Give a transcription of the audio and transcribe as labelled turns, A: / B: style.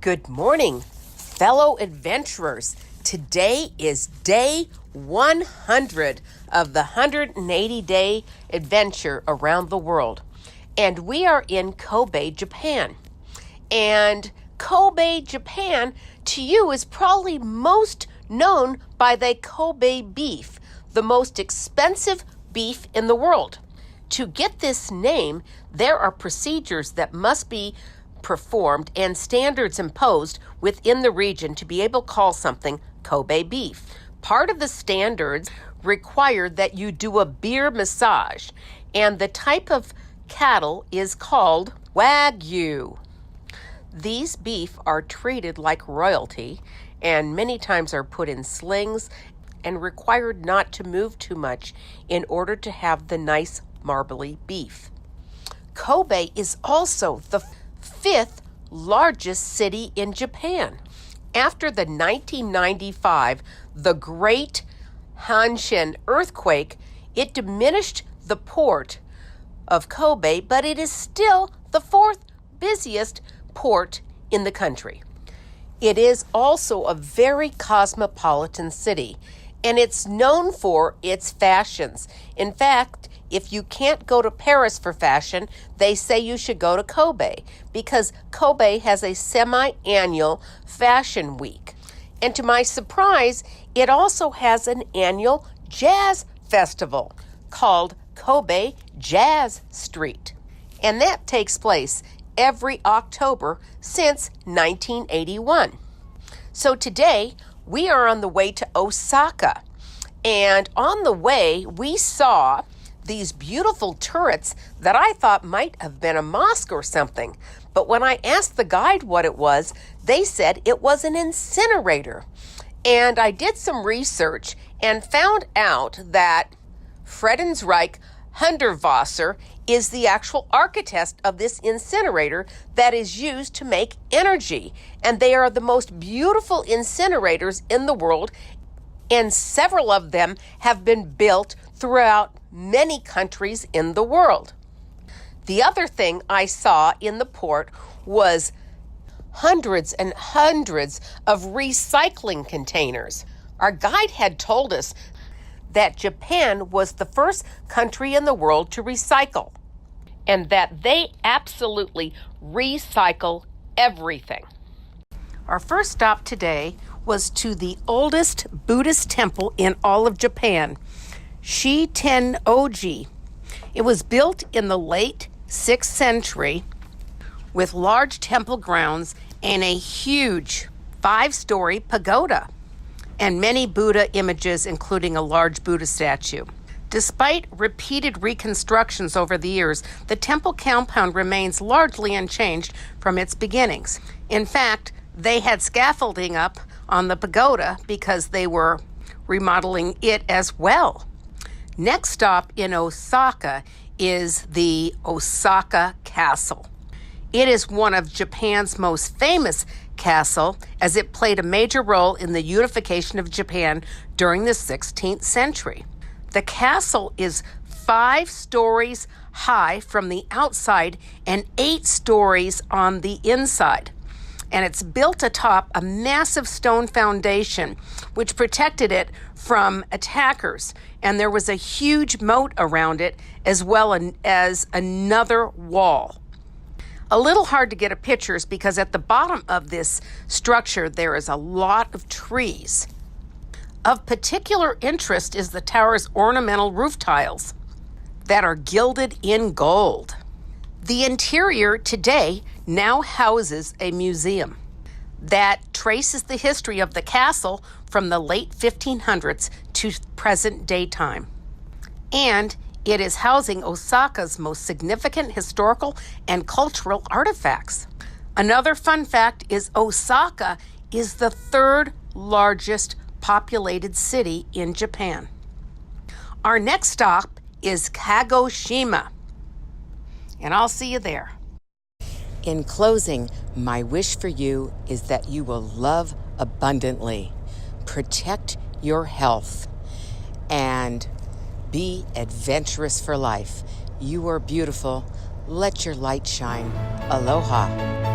A: Good morning, fellow adventurers. Today is day 100 of the 180-day adventure around the world. And we are in Kobe, Japan. And Kobe, Japan, to you is probably most known by the Kobe beef, the most expensive beef in the world. To get this name, there are procedures that must be performed and standards imposed within the region to be able to call something Kobe beef. Part of the standards require that you do a beer massage, and the type of cattle is called wagyu. These beef are treated like royalty and many times are put in slings and required not to move too much in order to have the nice marbly beef. Kobe is also the fifth largest city in Japan. After the 1995, the Great Hanshin earthquake, it diminished the port of Kobe, but it is still the fourth busiest port in the country. It is also a very cosmopolitan city, and it's known for its fashions. In fact, if you can't go to Paris for fashion, they say you should go to Kobe because Kobe has a semi-annual fashion week. And to my surprise, it also has an annual jazz festival called Kobe Jazz Street. And that takes place every October since 1981. So today, we are on the way to Osaka. And on the way, we saw these beautiful turrets that I thought might have been a mosque or something. But when I asked the guide what it was, they said it was an incinerator. And I did some research and found out that Friedensreich Hundertwasser is the actual architect of this incinerator that is used to make energy. And they are the most beautiful incinerators in the world, and several of them have been built throughout many countries in the world. The other thing I saw in the port was hundreds and hundreds of recycling containers. Our guide had told us that Japan was the first country in the world to recycle, and that they absolutely recycle everything. Our first stop today was to the oldest Buddhist temple in all of Japan, Shiten-oji. It was built in the late 6th century with large temple grounds and a huge 5-story pagoda and many Buddha images, including a large Buddha statue. Despite repeated reconstructions over the years, the temple compound remains largely unchanged from its beginnings. In fact, they had scaffolding up on the pagoda because they were remodeling it as well. Next stop in Osaka is the Osaka Castle. It is one of Japan's most famous castle, as it played a major role in the unification of Japan during the 16th century. The castle is 5 stories high from the outside and 8 stories on the inside. And it's built atop a massive stone foundation, which protected it from attackers. And there was a huge moat around it, as well as another wall. A little hard to get a pictures because at the bottom of this structure, there is a lot of trees. Of particular interest is the tower's ornamental roof tiles that are gilded in gold. The interior today now houses a museum that traces the history of the castle from the late 1500s to present day time. And it is housing Osaka's most significant historical and cultural artifacts. Another fun fact is Osaka is the 3rd largest populated city in Japan. Our next stop is Kagoshima, and I'll see you there. In closing, my wish for you is that you will love abundantly, protect your health, and be adventurous for life. You are beautiful. Let your light shine. Aloha.